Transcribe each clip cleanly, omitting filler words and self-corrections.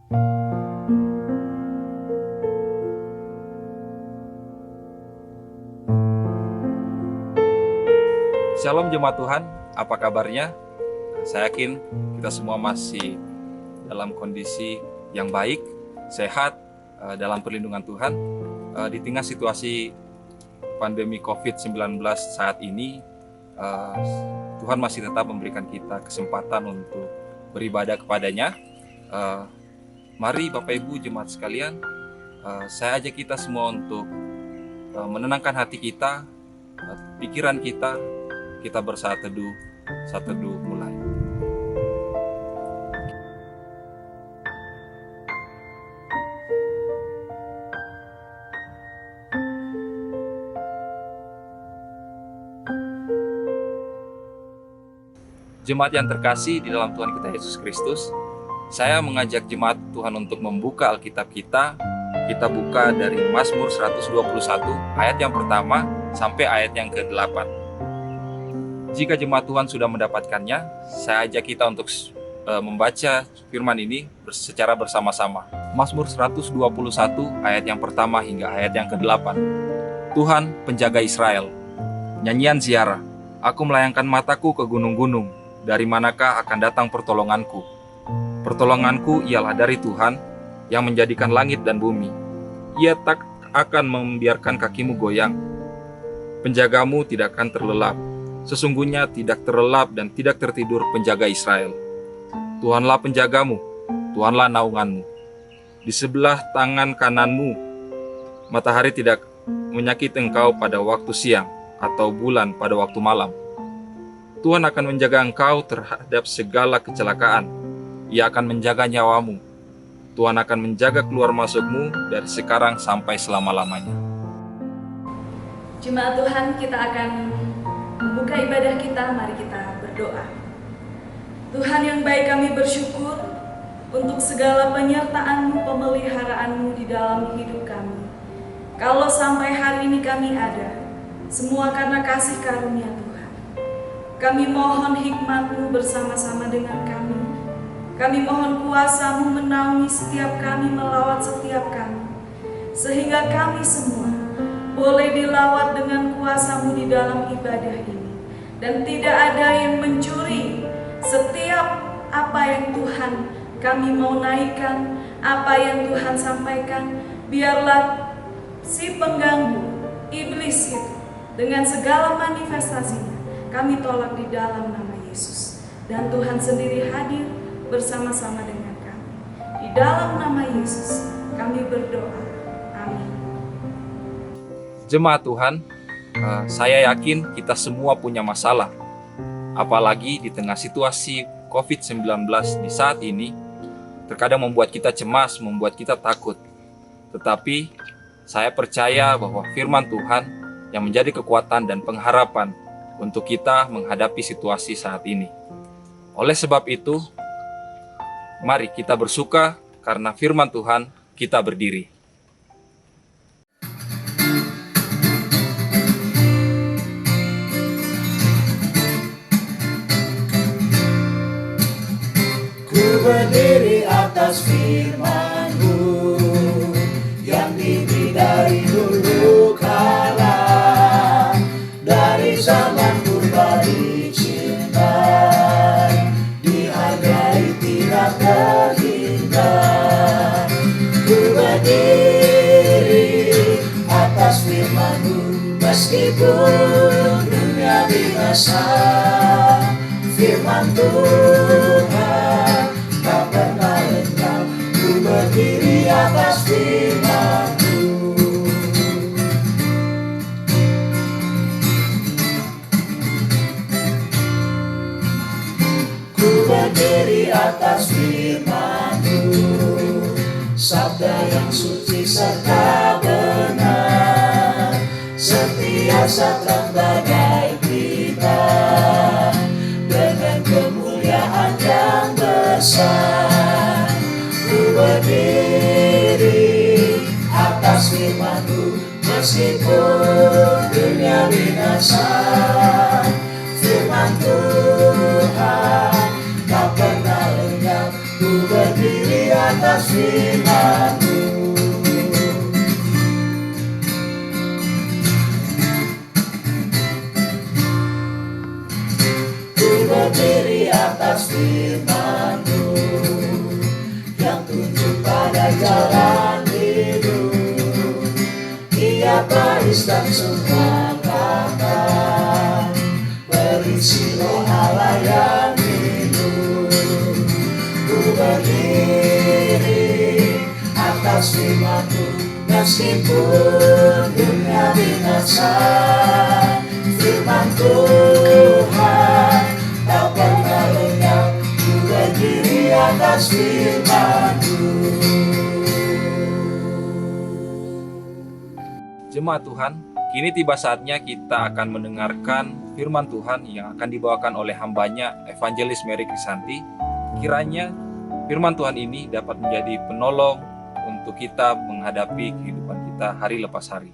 Shalom jemaat Tuhan, apa kabarnya? Saya yakin kita semua masih dalam kondisi yang baik, sehat, dalam perlindungan Tuhan. Di tengah situasi pandemi COVID-19 saat ini, Tuhan masih tetap memberikan kita kesempatan untuk beribadah kepadanya. Mari Bapak Ibu jemaat sekalian, saya ajak kita semua untuk menenangkan hati kita, pikiran kita bersaat teduh, saat teduh mulai. Jemaat yang terkasih di dalam Tuhan kita Yesus Kristus, saya mengajak jemaat Tuhan untuk membuka Alkitab kita. Kita buka dari Mazmur 121 ayat yang pertama sampai ayat yang ke-8. Jika jemaat Tuhan sudah mendapatkannya, saya ajak kita untuk membaca firman ini secara bersama-sama. Mazmur 121 ayat yang pertama hingga ayat yang ke-8. Tuhan penjaga Israel. Nyanyian ziarah. Aku melayangkan mataku ke gunung-gunung. Dari manakah akan datang pertolonganku? Pertolonganku ialah dari Tuhan yang menjadikan langit dan bumi. Ia tak akan membiarkan kakimu goyang. Penjagamu tidak akan terlelap. Sesungguhnya tidak terlelap dan tidak tertidur penjaga Israel. Tuhanlah penjagamu, Tuhanlah naunganmu. Di sebelah tangan kananmu, matahari tidak menyakiti engkau pada waktu siang, atau bulan pada waktu malam. Tuhan akan menjaga engkau terhadap segala kecelakaan. Ia akan menjaga nyawamu. Tuhan akan menjaga keluar masukmu dari sekarang sampai selama-lamanya. Jemaat Tuhan, kita akan membuka ibadah kita, mari kita berdoa. Tuhan yang baik, kami bersyukur untuk segala penyertaan-Mu, pemeliharaanmu di dalam hidup kami. Kalau sampai hari ini kami ada, semua karena kasih karunia Tuhan. Kami mohon hikmat-Mu bersama-sama dengan kami. Kami mohon kuasa-Mu menaungi setiap kami, melawat setiap kami, sehingga kami semua boleh dilawat dengan kuasa-Mu di dalam ibadah ini. Dan tidak ada yang mencuri setiap apa yang Tuhan kami mau naikkan, apa yang Tuhan sampaikan. Biarlah si pengganggu, iblis itu, dengan segala manifestasinya, kami tolak di dalam nama Yesus. Dan Tuhan sendiri hadir bersama-sama dengan kami. Di dalam nama Yesus kami berdoa. Amin. Jemaat Tuhan, saya yakin kita semua punya masalah. Apalagi di tengah situasi COVID-19 di saat ini, terkadang membuat kita cemas, membuat kita takut. Tetapi saya percaya bahwa firman Tuhan yang menjadi kekuatan dan pengharapan untuk kita menghadapi situasi saat ini. Oleh sebab itu, mari kita bersuka karena firman Tuhan, kita berdiri. Berdiri atas firman-Mu yang diberi dari dulu kala, dari zaman purba dicintai, dihargai tidak terhingga. Ku berdiri atas firman-Mu meskipun dunia binasa. Firman Tuhan tak pernah lengkap, ku berdiri atas firman-Mu. Ku berdiri atas firman-Mu, sabda yang suci serta benar, setia terang bagai kita, dengan kemuliaan yang besar. Ku berdiri atas firman-Mu meskipun dunia binasa. Firman Tuhan tak pernah lenyap, ku berdiri atas atas firman-Mu. Ku berdiri atas firman-Mu yang tunjuk pada jalan hidup. Ia baris dan semua kata, berisi roh Allah yang hidup. Ku berdiri atas firman-Mu, meskipun dunia binasa. Firman Tuhan tak pernah lenyap. Ku berdiri atas firman-Mu. Jemaat Tuhan, kini tiba saatnya kita akan mendengarkan firman Tuhan yang akan dibawakan oleh hambanya Evangelis Mary Krisanti. Kiranya firman Tuhan ini dapat menjadi penolong untuk kita menghadapi kehidupan kita hari lepas hari.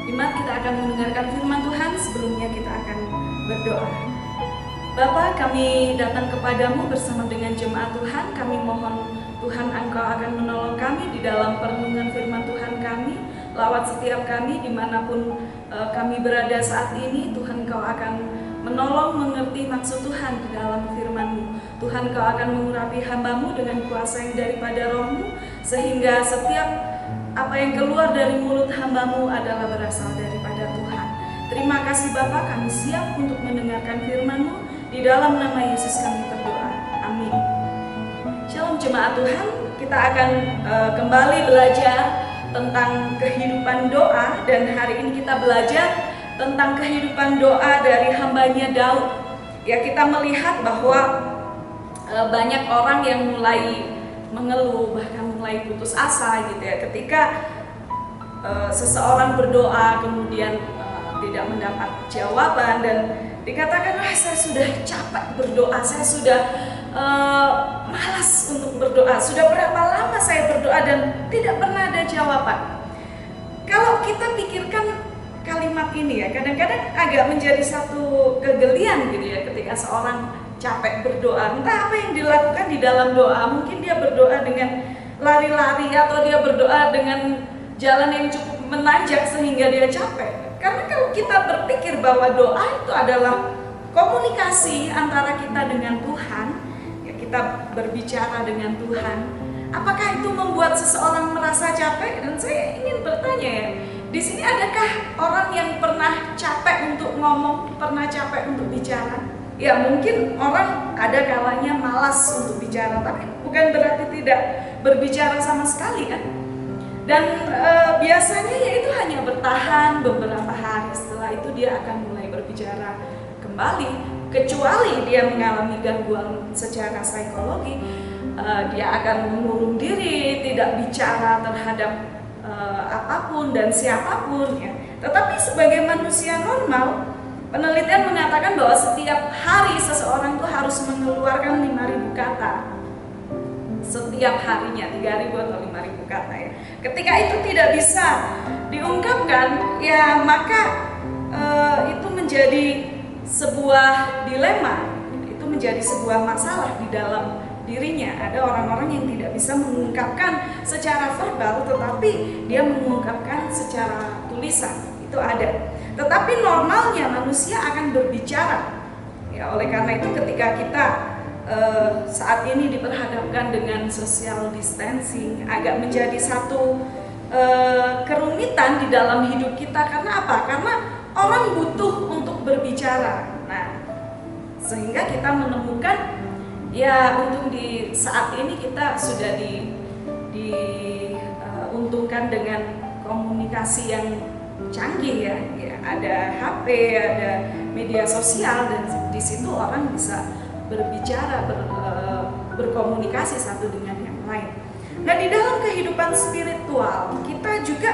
Jemaat, kita akan mendengarkan firman Tuhan. Sebelumnya kita akan berdoa. Bapa, kami datang kepadamu bersama dengan jemaat Tuhan. Kami mohon Tuhan, Engkau akan menolong kami di dalam perenungan firman Tuhan kami. Lawat setiap kami dimanapun kami berada saat ini. Tuhan, Engkau akan menolong mengerti maksud Tuhan di dalam firman-Mu. Tuhan, Kau akan mengurapi hamba-Mu dengan kuasa yang daripada Roh-Mu, sehingga setiap apa yang keluar dari mulut hamba-Mu adalah berasal daripada Tuhan. Terima kasih Bapa, kami siap untuk mendengarkan firman-Mu. Di dalam nama Yesus kami berdoa. Amin. Shalom jemaat Tuhan, kita akan kembali belajar tentang kehidupan doa, dan hari ini kita belajar tentang kehidupan doa dari hambanya Daud. Ya, kita melihat bahwa banyak orang yang mulai mengeluh, bahkan mulai putus asa gitu ya, ketika seseorang berdoa kemudian tidak mendapat jawaban, dan dikatakan, saya sudah capek berdoa, saya sudah malas untuk berdoa, sudah berapa lama saya berdoa dan tidak pernah ada jawaban. Kalau kita pikirkan kalimat ini ya, kadang-kadang agak menjadi satu kegelian gitu ya, ketika seorang capek berdoa, entah apa yang dilakukan di dalam doa. Mungkin dia berdoa dengan lari-lari, atau dia berdoa dengan jalan yang cukup menanjak sehingga dia capek. Karena kalau kita berpikir bahwa doa itu adalah komunikasi antara kita dengan Tuhan, ya, kita berbicara dengan Tuhan, apakah itu membuat seseorang merasa capek? Dan saya ingin bertanya ya, di sini adakah orang yang pernah capek untuk ngomong, pernah capek untuk bicara? Ya, mungkin orang ada kalanya malas untuk bicara, tapi bukan berarti tidak berbicara sama sekali kan? Dan biasanya ya itu hanya bertahan beberapa hari, setelah itu dia akan mulai berbicara kembali, kecuali dia mengalami gangguan secara psikologi. Dia akan mengurung diri, tidak bicara terhadap apapun dan siapapun ya. Tetapi sebagai manusia normal, penelitian mengatakan bahwa setiap hari seseorang itu harus mengeluarkan 5.000 kata. Setiap harinya 3.000 atau 5.000 kata ya. Ketika itu tidak bisa diungkapkan, ya maka itu menjadi sebuah dilema, itu menjadi sebuah masalah di dalam dirinya. Ada orang-orang yang tidak bisa mengungkapkan secara verbal, tetapi dia mengungkapkan secara tulisan. Itu ada. Tetapi normalnya manusia akan berbicara. Ya, oleh karena itu ketika kita saat ini diperhadapkan dengan social distancing, agak menjadi satu kerumitan di dalam hidup kita. Karena apa? Karena orang butuh untuk berbicara. Nah, sehingga kita menemukan ya, untuk di saat ini kita sudah diuntungkan dengan komunikasi yang canggih ya. Ada HP, ada media sosial, dan di situ orang bisa berbicara, berkomunikasi satu dengan yang lain. Nah, di dalam kehidupan spiritual kita juga,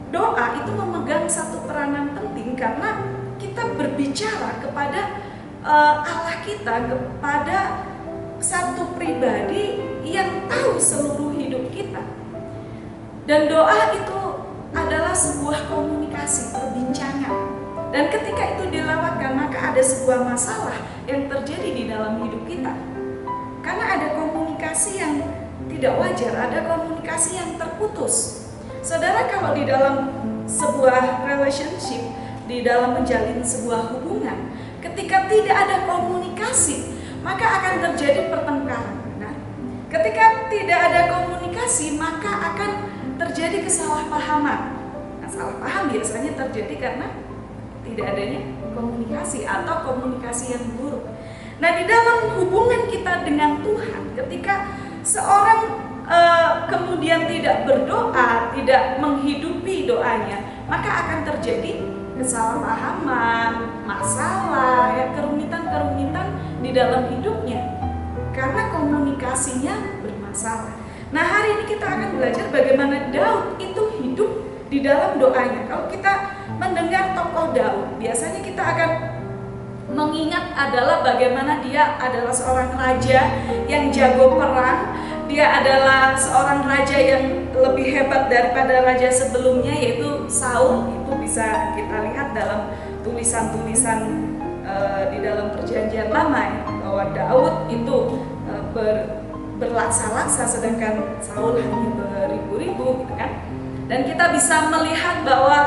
doa itu memegang satu peranan penting, karena kita berbicara kepada Allah kita, kepada satu pribadi yang tahu seluruh hidup kita. Dan doa itu adalah sebuah komunikasi, perbincangan. Dan ketika itu dilewatkan, maka ada sebuah masalah yang terjadi di dalam hidup kita. Karena ada komunikasi yang tidak wajar, ada komunikasi yang terputus. Saudara, kalau di dalam sebuah relationship, di dalam menjalin sebuah hubungan, ketika tidak ada komunikasi, maka akan terjadi pertengkaran. Nah, ketika tidak ada komunikasi, maka akan terjadi kesalahpahaman. Nah, salah paham biasanya terjadi karena tidak adanya komunikasi atau komunikasi yang buruk. Nah, di dalam hubungan kita dengan Tuhan, ketika seorang kemudian tidak berdoa, tidak menghidupi doanya, maka akan terjadi kesalahpahaman, masalah, ya, kerumitan-kerumitan di dalam hidupnya karena komunikasinya bermasalah. Nah, hari ini kita akan belajar bagaimana Daud itu hidup di dalam doanya. Kalau kita mendengar tokoh Daud, biasanya kita akan mengingat adalah bagaimana dia adalah seorang raja yang jago perang. Dia adalah seorang raja yang lebih hebat daripada raja sebelumnya, yaitu Saul. Itu bisa kita lihat dalam tulisan-tulisan di dalam Perjanjian Lama ya, bahwa Daud itu berlaksa-laksa, sedangkan Saul hanya beribu-ribu gitu kan. Dan kita bisa melihat bahwa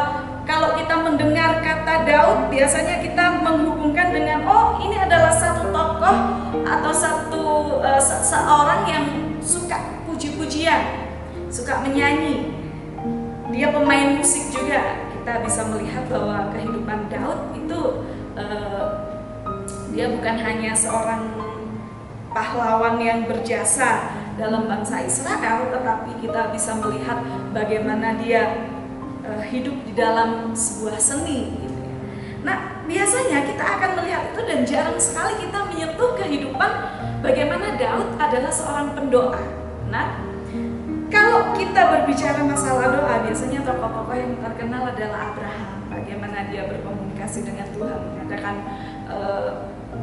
kalau kita mendengar kata Daud, biasanya kita menghubungkan dengan, oh ini adalah satu tokoh atau seorang yang suka puji-pujian, suka menyanyi. Dia pemain musik juga. Kita bisa melihat bahwa kehidupan Daud itu dia bukan hanya seorang pahlawan yang berjasa dalam bangsa Israel, tetapi kita bisa melihat bagaimana dia hidup di dalam sebuah seni gitu ya. Nah, biasanya kita akan melihat itu dan jarang sekali kita menyentuh kehidupan bagaimana Daud adalah seorang pendoa. Nah, kalau kita berbicara masalah doa, biasanya tokoh-tokoh yang terkenal adalah Abraham. Bagaimana dia berkomunikasi dengan Tuhan, mengadakan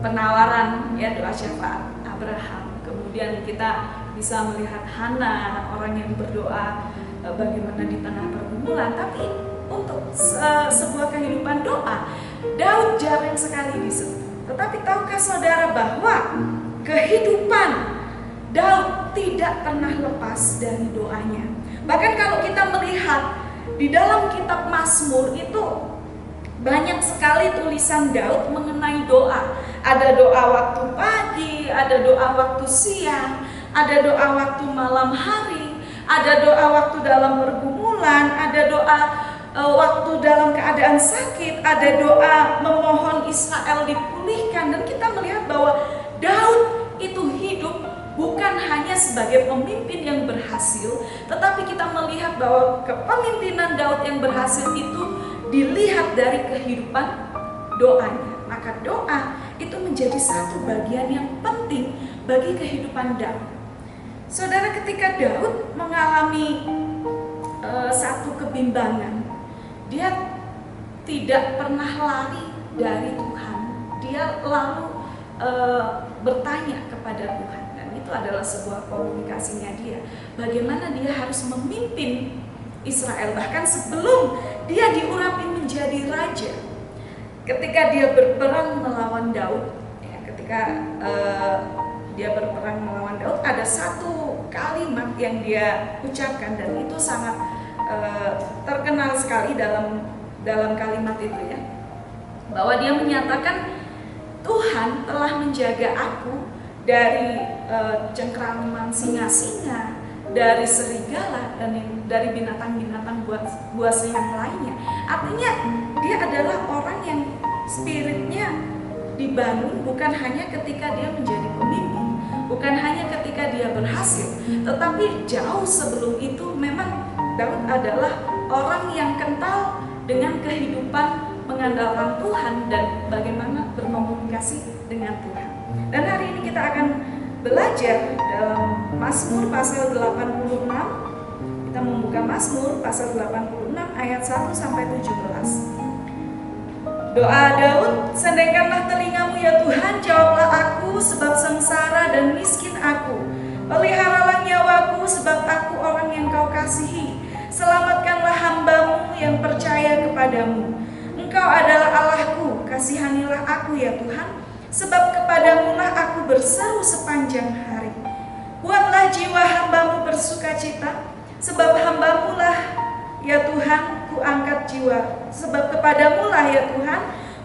penawaran ya, doa syafaat Abraham. Kemudian kita bisa melihat Hana, orang yang berdoa bagaimana di tengah pergumulan. Tapi untuk sebuah kehidupan doa, Daud jarang sekali disentuh. Tetapi tahukah saudara bahwa kehidupan Daud tidak pernah lepas dari doanya. Bahkan kalau kita melihat di dalam kitab Mazmur itu banyak sekali tulisan Daud mengenai doa. Ada doa waktu pagi, ada doa waktu siang, ada doa waktu malam hari, ada doa waktu dalam pergumulan, ada doa waktu dalam keadaan sakit, ada doa memohon Israel dipulihkan. Dan kita melihat bahwa Daud itu hidup bukan hanya sebagai pemimpin yang berhasil, tetapi kita melihat bahwa kepemimpinan Daud yang berhasil itu dilihat dari kehidupan doanya. Maka doa itu menjadi satu bagian yang penting bagi kehidupan Daud. Saudara, ketika Daud mengalami satu kebimbangan, dia tidak pernah lari dari Tuhan. Dia lalu bertanya kepada Tuhan. Itu adalah sebuah komunikasinya dia. Bagaimana dia harus memimpin Israel bahkan sebelum dia diurapi menjadi raja. Ketika dia berperang melawan Daud, ya, ketika dia berperang melawan Daud, ada satu kalimat yang dia ucapkan dan itu sangat terkenal sekali dalam kalimat itu ya, bahwa dia menyatakan, Tuhan telah menjaga aku dari cengkraman singa-singa, dari serigala, dan dari binatang-binatang buas yang lainnya. Artinya dia adalah orang yang spiritnya dibangun bukan hanya ketika dia menjadi pemimpin, bukan hanya ketika dia berhasil, tetapi jauh sebelum itu memang Daud adalah orang yang kental dengan kehidupan mengandalkan Tuhan dan bagaimana berkomunikasi dengan Tuhan. Dan hari ini kita akan belajar dalam Mazmur pasal 86. Kita membuka Mazmur pasal 86 ayat 1 sampai 17. Doa Daud, sendengkanlah telingamu ya Tuhan, jawablah aku sebab sengsara dan miskin aku. Peliharalah nyawaku sebab aku orang yang kau kasihi. Selamatkanlah hambamu yang percaya kepadamu. Engkau adalah Allahku, kasihanilah aku ya Tuhan. Sebab kepadamulah aku berseru sepanjang hari. Buatlah jiwa hambamu bersukacita, sebab hambamulah ya Tuhan ku angkat jiwa. Sebab kepadamulah ya Tuhan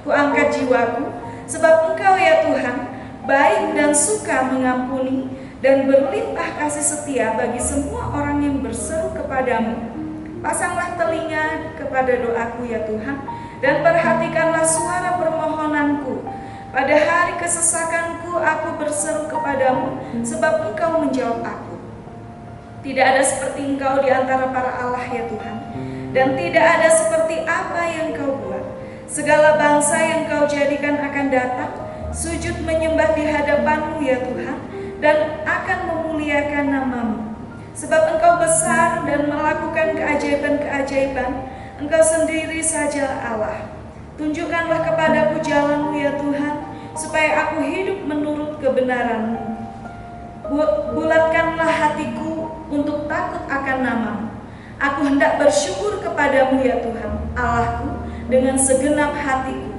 ku angkat jiwaku. Sebab Engkau ya Tuhan baik dan suka mengampuni dan berlimpah kasih setia bagi semua orang yang berseru kepadamu. Pasanglah telinga kepada doaku ya Tuhan, dan perhatikanlah suara permohonanku. Pada hari kesesakanku aku berseru kepadamu, sebab Engkau menjawab aku. Tidak ada seperti Engkau di antara para Allah ya Tuhan, dan tidak ada seperti apa yang Kau buat. Segala bangsa yang Kau jadikan akan datang, sujud menyembah di hadapan-Mu ya Tuhan, dan akan memuliakan nama-Mu. Sebab Engkau besar dan melakukan keajaiban-keajaiban, Engkau sendiri saja Allah. Tunjukkanlah kepadaku jalan-Mu ya Tuhan, supaya aku hidup menurut kebenaran-Mu. Bulatkanlah hatiku untuk takut akan nama-Mu. Aku hendak bersyukur kepadamu ya Tuhan, Allahku, dengan segenap hatiku,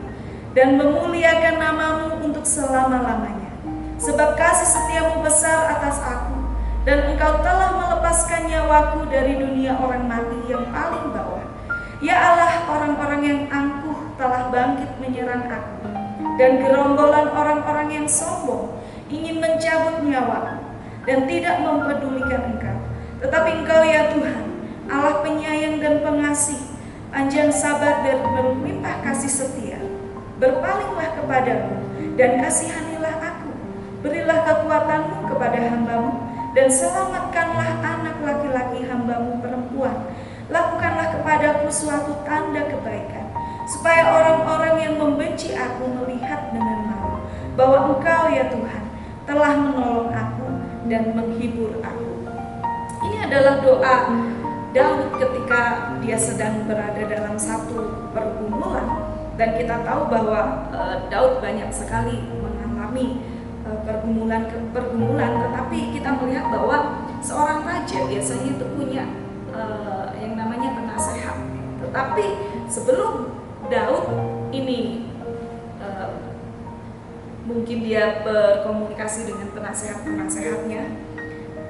dan memuliakan nama-Mu untuk selama-lamanya. Sebab kasih setiamu besar atas aku, dan Engkau telah melepaskan nyawaku dari dunia orang mati yang paling bawah. Ya Allah, orang-orang yang angkuh telah bangkit menyerang aku, dan gerombolan orang-orang yang sombong ingin mencabut nyawaku dan tidak mempedulikan Engkau. Tetapi Engkau ya Tuhan, Allah penyayang dan pengasih, panjang sabar dan berlimpah kasih setia. Berpalinglah kepadaku dan kasihanilah aku. Berilah kekuatan-Mu kepada hamba-Mu dan selamatkanlah anak laki-laki hamba-Mu perempuan. Lakukanlah kepadaku suatu tanda kebaikan, supaya orang-orang yang membenci aku melihat dengan malu bahwa Engkau ya Tuhan telah menolong aku dan menghibur aku. Ini adalah doa Daud ketika dia sedang berada dalam satu pergumulan, dan kita tahu bahwa Daud banyak sekali mengalami pergumulan, tetapi kita melihat bahwa seorang raja biasanya itu punya yang namanya penasehat. Tetapi sebelum Daud ini mungkin dia berkomunikasi dengan penasehat-penasehatnya,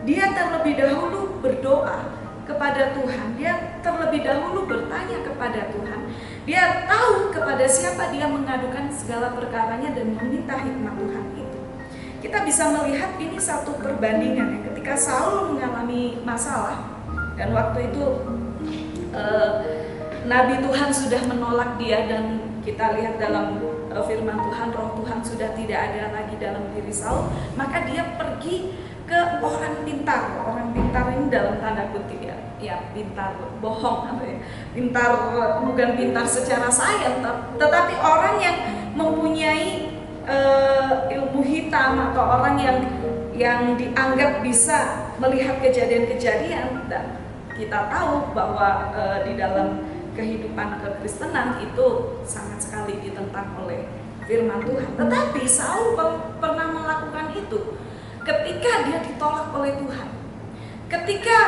dia terlebih dahulu berdoa kepada Tuhan. Dia terlebih dahulu bertanya kepada Tuhan. Dia tahu kepada siapa dia mengadukan segala perkaranya dan meminta hikmat Tuhan itu. Kita bisa melihat ini satu perbandingan ketika Saul mengalami masalah, dan waktu itu Nabi Tuhan sudah menolak dia, dan kita lihat dalam firman Tuhan, roh Tuhan sudah tidak ada lagi dalam diri Saul. Maka dia pergi ke orang pintar. Orang pintar ini dalam tanda kutip ya pintar bohong, pintar bukan pintar secara sains, tetapi orang yang mempunyai ilmu hitam, atau orang yang dianggap bisa melihat kejadian-kejadian. Dan kita tahu bahwa di dalam kehidupan kekristenan itu sangat sekali ditentang oleh firman Tuhan. Tetapi Saul pernah melakukan itu ketika dia ditolak oleh Tuhan. Ketika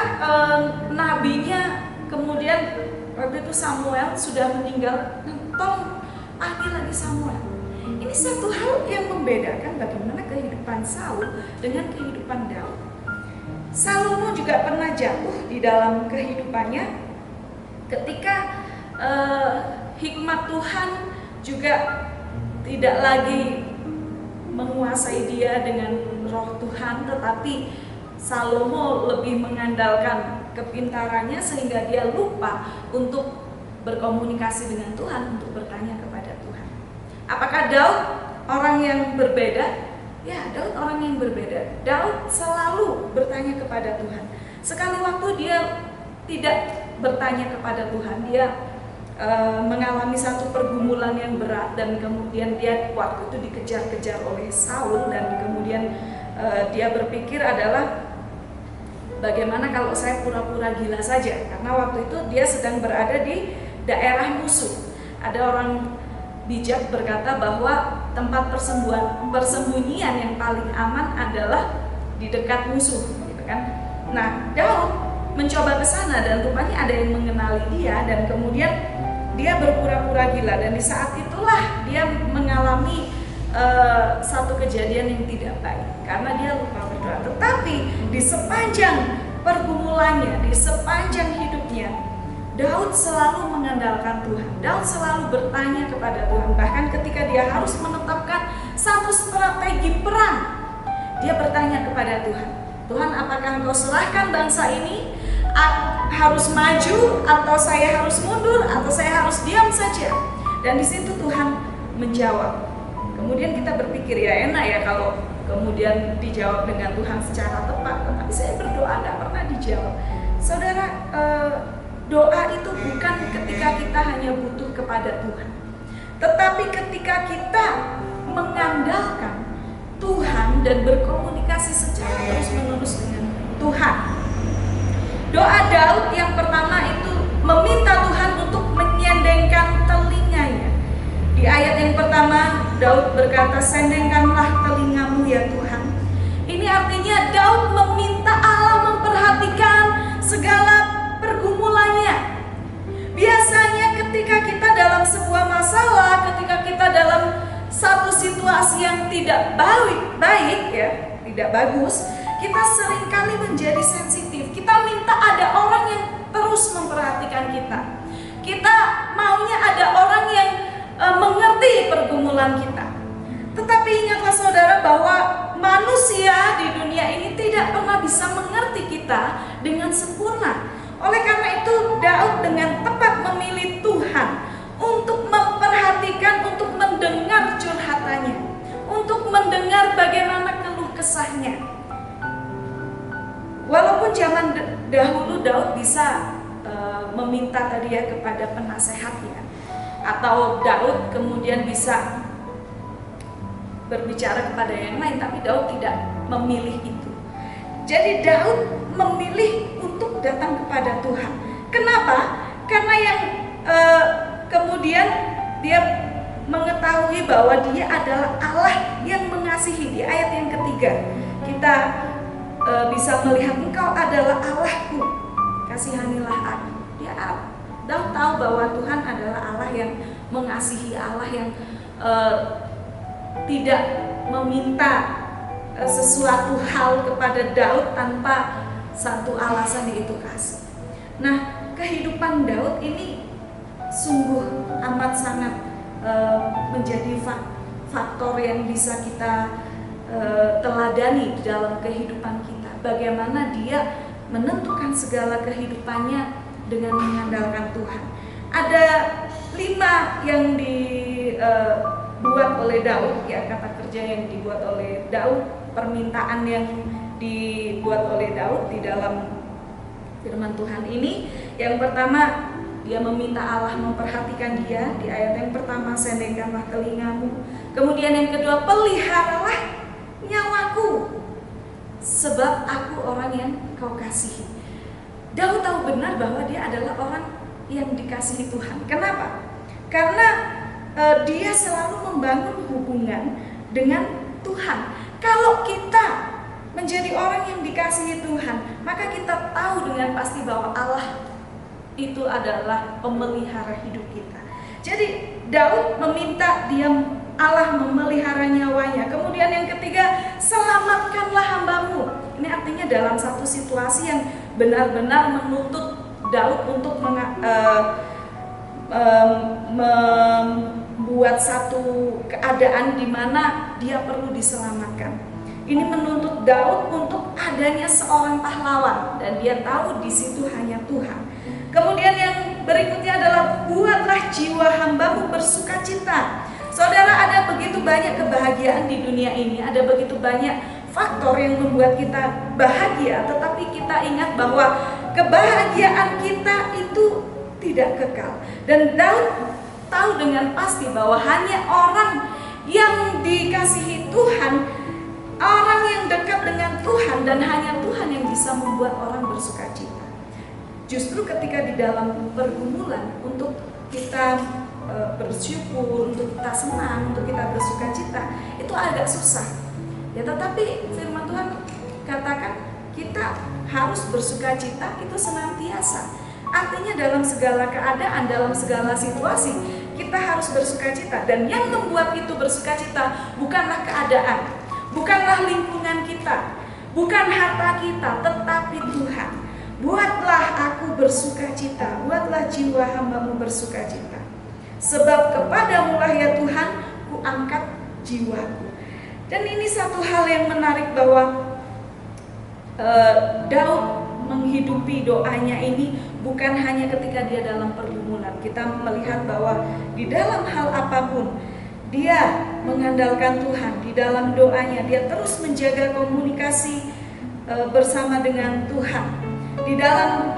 nabinya, kemudian waktu itu Samuel sudah meninggal, tolong panggil lagi Samuel. Ini satu hal yang membedakan bagaimana kehidupan Saul dengan kehidupan Daud. Salomo juga pernah jatuh di dalam kehidupannya ketika hikmat Tuhan juga tidak lagi menguasai dia dengan roh Tuhan, tetapi Salomo lebih mengandalkan kepintarannya sehingga dia lupa untuk berkomunikasi dengan Tuhan, untuk bertanya kepada Tuhan. Apakah Daud orang yang berbeda? Ya, Daud orang yang berbeda. Daud selalu bertanya kepada Tuhan. Sekali waktu dia tidak bertanya kepada Tuhan, dia mengalami satu pergumulan yang berat, dan kemudian dia waktu itu dikejar-kejar oleh Saul, dan kemudian dia berpikir adalah bagaimana kalau saya pura-pura gila saja, karena waktu itu dia sedang berada di daerah musuh. Ada orang bijak berkata bahwa tempat persembunyian yang paling aman adalah di dekat musuh, gitu kan. Nah, Daud mencoba ke sana, dan rupanya ada yang mengenali dia, dan kemudian dia berpura-pura gila, dan di saat itulah dia mengalami satu kejadian yang tidak baik karena dia lupa berdoa. Tetapi di sepanjang pergumulannya, di sepanjang hidupnya, Daud selalu mengandalkan Tuhan. Daud selalu bertanya kepada Tuhan. Bahkan ketika dia harus menetapkan satu strategi perang, dia bertanya kepada Tuhan, Tuhan, apakah Engkau serahkan bangsa ini harus maju, atau saya harus mundur, atau saya harus diam saja? Dan di situ Tuhan menjawab. Kemudian kita berpikir, ya enak ya kalau kemudian dijawab dengan Tuhan secara tepat, tetapi saya berdoa gak pernah dijawab. Saudara, doa itu bukan ketika kita hanya butuh kepada Tuhan, tetapi ketika kita mengandalkan Tuhan dan berkomunikasi secara terus-menerus dengan Tuhan. Doa Daud yang pertama itu meminta Tuhan untuk menyendengkan telinganya. Di ayat yang pertama Daud berkata, sendengkanlah telingamu ya Tuhan. Ini artinya Daud meminta Allah memperhatikan segala pergumulannya. Biasanya ketika kita dalam sebuah masalah, ketika kita dalam satu situasi yang tidak baik ya, tidak bagus, kita seringkali menjadi sensitif. Kita minta ada orang yang terus memperhatikan kita. Kita maunya ada orang yang mengerti pergumulan kita. Tetapi ingatlah saudara bahwa manusia di dunia ini tidak pernah bisa mengerti kita dengan sempurna. Oleh karena itu Daud dengan tepat memilih Tuhan untuk memperhatikan, untuk mendengar curhatannya, untuk mendengar bagaimana keluh kesahnya. Walaupun zaman dahulu Daud bisa meminta tadi ya kepada penasehatnya, atau Daud kemudian bisa berbicara kepada yang lain, tapi Daud tidak memilih itu. Jadi Daud memilih untuk datang kepada Tuhan. Kenapa? Karena yang kemudian dia mengetahui bahwa dia adalah Allah yang mengasihi. Di ayat yang ketiga kita bisa melihat, Engkau adalah Allahku, kasihanilah aku. Daud tahu bahwa Tuhan adalah Allah yang mengasihi, Allah yang tidak meminta sesuatu hal kepada Daud tanpa satu alasan, yaitu kasih. Nah, kehidupan Daud ini sungguh amat sangat menjadi faktor yang bisa kita teladani di dalam kehidupan kita. Bagaimana dia menentukan segala kehidupannya dengan mengandalkan Tuhan. Ada 5 yang dibuat oleh Daud, ya, kata kerja yang dibuat oleh Daud, permintaan yang dibuat oleh Daud di dalam firman Tuhan ini. Yang pertama, dia meminta Allah memperhatikan dia. Di ayat yang pertama, sendengkanlah telingamu. Kemudian yang kedua, peliharalah nyawaku, sebab aku orang yang kau kasihi. Daud tahu benar bahwa dia adalah orang yang dikasihi Tuhan. Kenapa? Karena dia selalu membangun hubungan dengan Tuhan. Kalau kita menjadi orang yang dikasihi Tuhan, maka kita tahu dengan pasti bahwa Allah itu adalah pemelihara hidup kita. Jadi Daud meminta Allah memelihara nyawanya. Kemudian yang ketiga, selamatkanlah hambamu. Ini artinya dalam satu situasi yang benar-benar menuntut Daud untuk membuat satu keadaan di mana dia perlu diselamatkan. Ini menuntut Daud untuk adanya seorang pahlawan, dan dia tahu di situ hanya Tuhan. Kemudian yang berikutnya adalah buatlah jiwa hambamu bersukacita. Saudara, ada begitu banyak kebahagiaan di dunia ini, ada begitu banyak faktor yang membuat kita bahagia, tetapi kita ingat bahwa kebahagiaan kita itu tidak kekal. Dan Daud tahu dengan pasti bahwa hanya orang yang dikasihi Tuhan, orang yang dekat dengan Tuhan, dan hanya Tuhan yang bisa membuat orang bersukacita. Justru ketika di dalam pergumulan, untuk kita bersyukur, untuk kita senang, untuk kita bersukacita, itu agak susah. Ya, tetapi firman Tuhan katakan kita harus bersukacita itu senantiasa. Artinya dalam segala keadaan, dalam segala situasi, kita harus bersukacita. Dan yang membuat itu bersukacita bukanlah keadaan, bukanlah lingkungan kita, bukan harta kita, tetapi Tuhan. Buatlah aku bersukacita, buatlah jiwa hambamu bersukacita. Sebab kepadamu lah ya Tuhan, ku angkat jiwaku. Dan ini satu hal yang menarik bahwa Daud menghidupi doanya ini bukan hanya ketika dia dalam pergumulan. Kita melihat bahwa di dalam hal apapun dia mengandalkan Tuhan. Di dalam doanya dia terus menjaga komunikasi bersama dengan Tuhan. Di dalam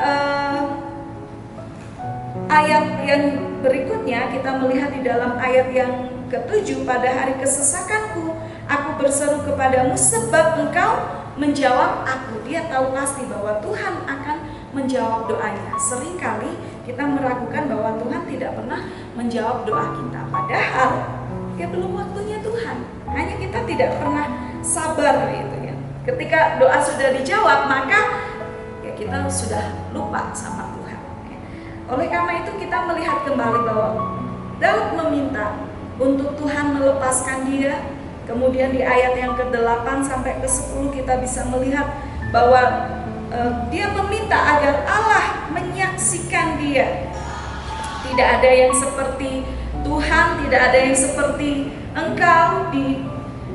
ayat yang berikutnya kita melihat di dalam ayat yang ke-7, pada hari kesesakanku aku berseru kepadamu sebab engkau menjawab aku. Dia tahu pasti bahwa Tuhan akan menjawab doanya. Seringkali kita meragukan bahwa Tuhan tidak pernah menjawab doa kita, padahal ya belum waktunya Tuhan. Hanya kita tidak pernah sabar gitu ya. Ketika doa sudah dijawab, maka ya kita sudah lupa sama Tuhan. Oleh karena itu kita melihat kembali bahwa Daud meminta untuk Tuhan melepaskan dia. Kemudian di ayat yang ke-8 sampai ke-10 kita bisa melihat bahwa dia meminta agar Allah menyaksikan dia. Tidak ada yang seperti Tuhan, tidak ada yang seperti Engkau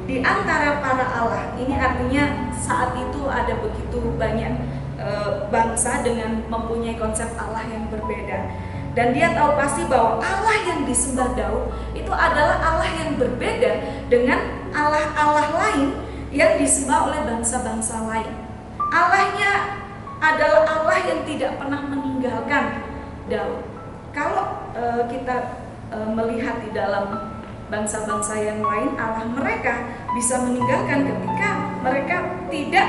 di antara para Allah. Ini artinya saat itu ada begitu banyak bangsa dengan mempunyai konsep Allah yang berbeda. Dan dia tahu pasti bahwa Allah yang disembah Daud itu adalah Allah yang berbeda dengan Allah-Allah lain yang disembah oleh bangsa-bangsa lain. Allahnya adalah Allah yang tidak pernah meninggalkan Daud. Kalau kita melihat di dalam bangsa-bangsa yang lain, Allah mereka bisa meninggalkan ketika mereka tidak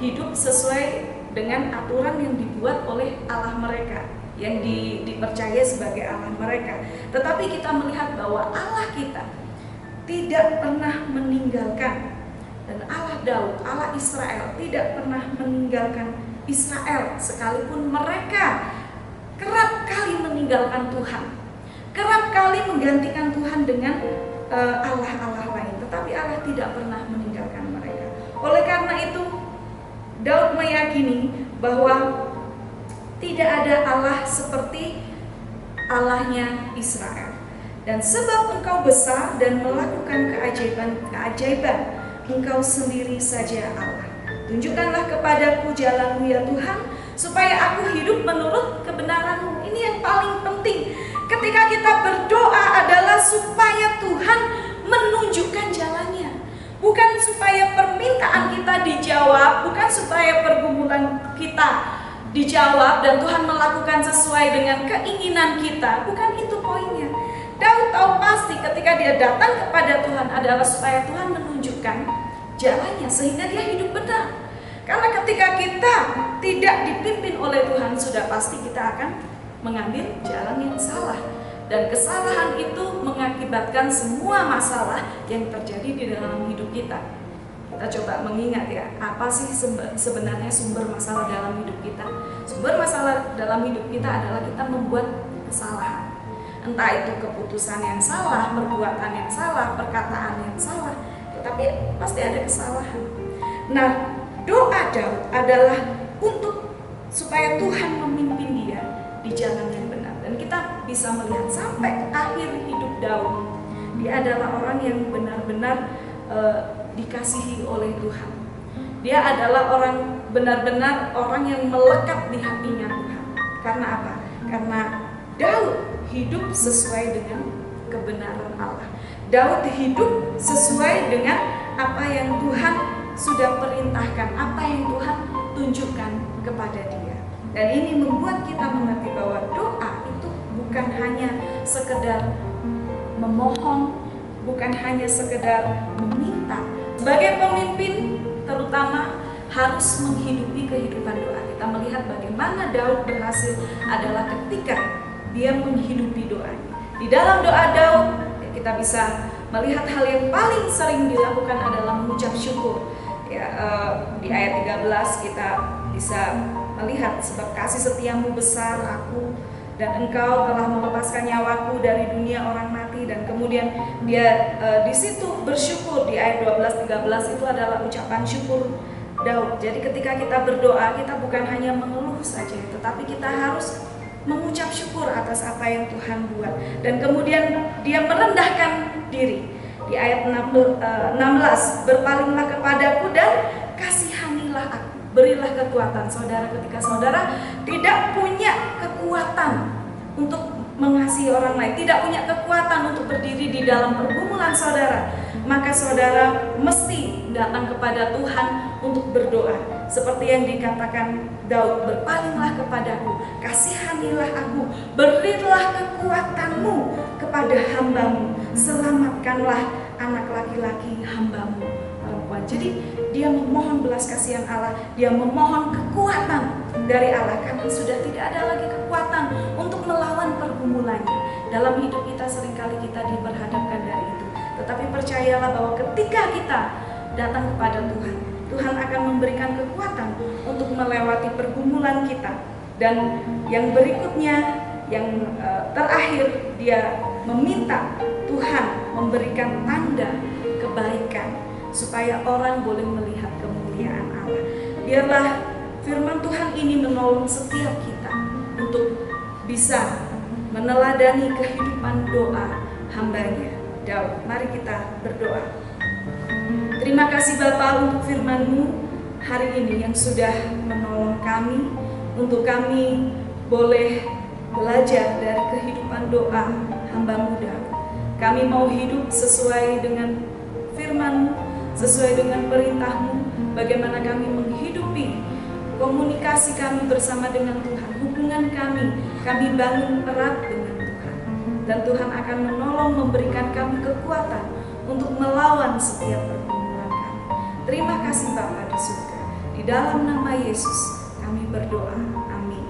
hidup sesuai dengan aturan yang dibuat oleh Allah mereka, yang dipercaya sebagai Allah mereka. Tetapi kita melihat bahwa Allah kita tidak pernah meninggalkan, dan Allah Daud, Allah Israel tidak pernah meninggalkan Israel, sekalipun mereka kerap kali meninggalkan Tuhan, kerap kali menggantikan Tuhan dengan Allah-Allah lain, tetapi Allah tidak pernah meninggalkan mereka. Oleh karena itu Daud meyakini bahwa tidak ada Allah seperti Allahnya Israel. Dan sebab engkau besar dan melakukan keajaiban, engkau sendiri saja Allah. Tunjukkanlah kepadaku jalanmu ya Tuhan, supaya aku hidup menurut kebenaranmu. Ini yang paling penting ketika kita berdoa adalah supaya Tuhan menunjukkan jalannya. Bukan supaya permintaan kita dijawab, bukan supaya pergumulan kita dijawab dan Tuhan melakukan sesuai dengan keinginan kita. Bukan itu poinnya. Daud tahu pasti ketika dia datang kepada Tuhan adalah supaya Tuhan menunjukkan jalannya sehingga dia hidup benar. Karena ketika kita tidak dipimpin oleh Tuhan, sudah pasti kita akan mengambil jalan yang salah. Dan kesalahan itu mengakibatkan semua masalah yang terjadi di dalam hidup kita. Kita coba mengingat ya, apa sih sebenarnya sumber masalah dalam hidup kita? Sumber masalah dalam hidup kita adalah kita membuat kesalahan. Entah itu keputusan yang salah, perbuatan yang salah, perkataan yang salah, tetapi pasti ada kesalahan. Nah, doa Daud adalah untuk supaya Tuhan memimpin dia di jalan yang benar. Dan kita bisa melihat sampai akhir hidup Daud, dia adalah orang yang benar-benar dikasihi oleh Tuhan. Dia adalah orang benar-benar orang yang melekat di hatinya Tuhan. Karena apa? Karena Daud hidup sesuai dengan kebenaran Allah. Daud hidup sesuai dengan apa yang Tuhan sudah perintahkan, apa yang Tuhan tunjukkan kepada dia. Dan ini membuat kita mengerti bahwa doa itu bukan hanya sekedar memohon, bukan hanya sekedar meminta. Sebagai pemimpin terutama harus menghidupi kehidupan doa. Kita melihat bagaimana Daud berhasil adalah ketika dia menghidupi doanya. Di dalam doa Daud kita bisa melihat hal yang paling sering dilakukan adalah mengucap syukur. Ya, di ayat 13 kita bisa melihat, sebab kasih setiamu besar aku, dan engkau telah melepaskan nyawaku dari dunia orang mati. Dan kemudian dia di situ bersyukur. Di ayat 12-13 itu adalah ucapan syukur Daud. Jadi ketika kita berdoa, kita bukan hanya mengeluh saja, tetapi kita harus mengucap syukur atas apa yang Tuhan buat. Dan kemudian dia merendahkan diri. Di ayat 16, berpalinglah kepadaku dan kasihanilah aku, berilah kekuatan. Saudara, ketika saudara tidak punya kekuatan untuk mengasihi orang lain, tidak punya kekuatan untuk berdiri di dalam pergumulan saudara, maka saudara mesti datang kepada Tuhan untuk berdoa. Seperti yang dikatakan Daud, berpalinglah kepadaku, kasihanilah aku, berilah kekuatanmu kepada hambamu, selamatkanlah anak laki-laki hambamu perempuan. Jadi dia memohon belas kasihan Allah, dia memohon kekuatan dari Allah, karena sudah tidak ada lagi kekuatan untuk melawan pergumulannya. Dalam hidup kita seringkali kita diperhadapkan dari itu. Tetapi percayalah bahwa ketika kita datang kepada Tuhan, Tuhan akan memberikan kekuatan untuk melewati pergumulan kita. Dan yang berikutnya, yang terakhir, dia meminta Tuhan memberikan tanda kebaikan supaya orang boleh melihat kemuliaan Allah. Biarlah firman Tuhan ini menolong setiap kita untuk bisa meneladani kehidupan doa hambanya Daud. Mari kita berdoa. Terima kasih Bapa untuk firman-Mu hari ini yang sudah menolong kami, untuk kami boleh belajar dari kehidupan doa hamba-Mu Daud. Kami mau hidup sesuai dengan firman-Mu, sesuai dengan perintah-Mu, bagaimana kami menghidupi komunikasi kami bersama dengan Tuhan, hubungan kami bangun erat dengan Tuhan. Dan Tuhan akan menolong, memberikan kami kekuatan untuk melawan setiap pergumulan kami. Terima kasih Bapa di surga. Di dalam nama Yesus kami berdoa. Amin.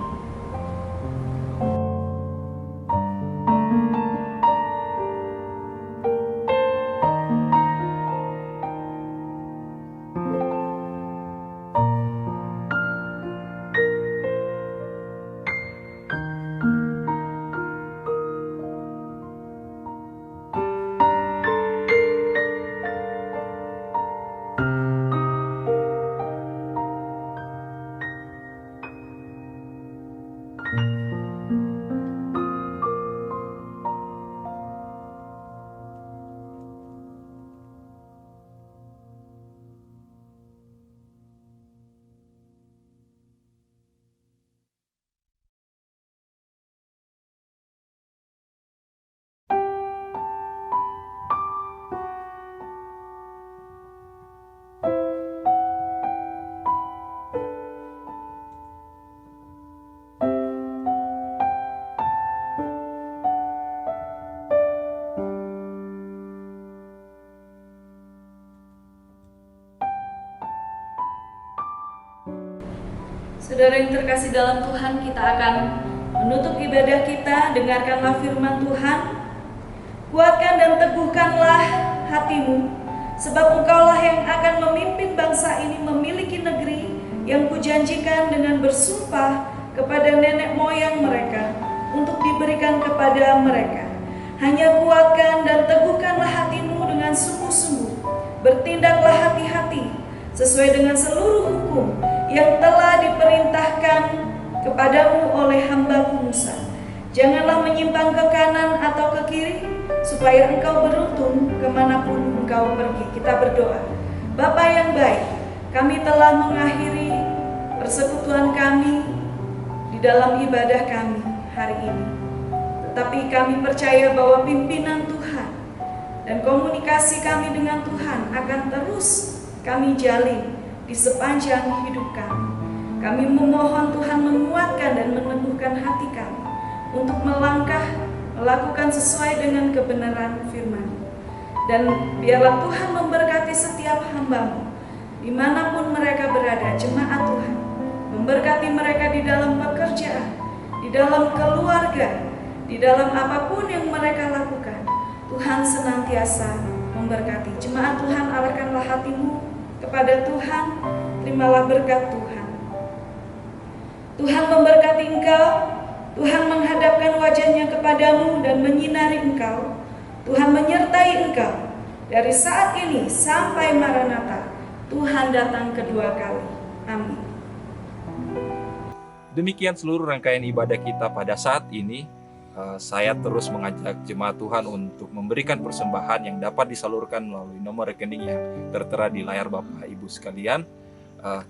Saudara yang terkasih dalam Tuhan, kita akan menutup ibadah kita. Dengarkanlah firman Tuhan. Kuatkan dan teguhkanlah hatimu, sebab engkaulah yang akan memimpin bangsa ini memiliki negeri yang kujanjikan dengan bersumpah kepada nenek moyang mereka untuk diberikan kepada mereka. Hanya kuatkan dan teguhkanlah hatimu dengan sungguh-sungguh. Bertindaklah hati-hati sesuai dengan seluruh hukum yang telah diperintahkan kepadamu oleh hamba-Ku Musa. Janganlah menyimpang ke kanan atau ke kiri, supaya engkau beruntung kemanapun engkau pergi. Kita berdoa. Bapa yang baik, kami telah mengakhiri persekutuan kami di dalam ibadah kami hari ini. Tetapi kami percaya bahwa pimpinan Tuhan dan komunikasi kami dengan Tuhan akan terus kami jalin di sepanjang hidup kami. Kami memohon Tuhan menguatkan dan meneguhkan hati kami untuk melangkah, melakukan sesuai dengan kebenaran firman. Dan biarlah Tuhan memberkati setiap hamba-Mu, dimanapun mereka berada, jemaat Tuhan. Memberkati mereka di dalam pekerjaan, di dalam keluarga, di dalam apapun yang mereka lakukan. Tuhan senantiasa memberkati. Jemaat Tuhan, arahkanlah hatimu kepada Tuhan, terimalah berkat Tuhan. Tuhan memberkati engkau, Tuhan menghadapkan wajahnya kepadamu dan menyinari engkau. Tuhan menyertai engkau dari saat ini sampai Maranatha, Tuhan datang kedua kali. Amin. Demikian seluruh rangkaian ibadah kita pada saat ini. Saya terus mengajak jemaat Tuhan untuk memberikan persembahan yang dapat disalurkan melalui nomor rekening yang tertera di layar Bapak Ibu sekalian.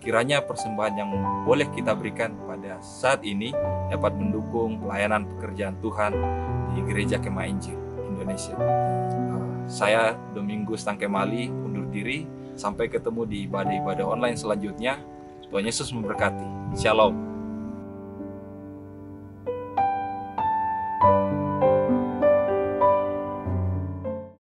Kiranya persembahan yang boleh kita berikan pada saat ini dapat mendukung pelayanan pekerjaan Tuhan di Gereja Kemah Injil Indonesia. Saya Domingus Tangkemali undur diri. Sampai ketemu di ibadah-ibadah online selanjutnya. Tuhan Yesus memberkati. Shalom.